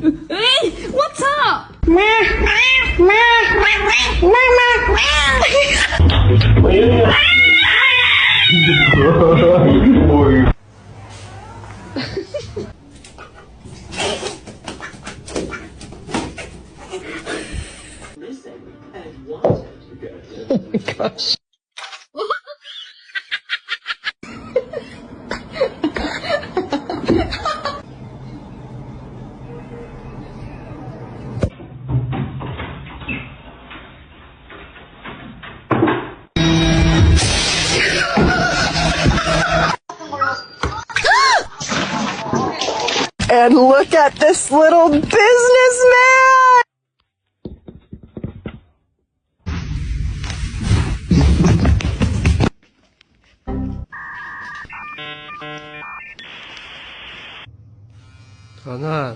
Hey, what's up? Oh my gosh. And look at this little businessman! 가나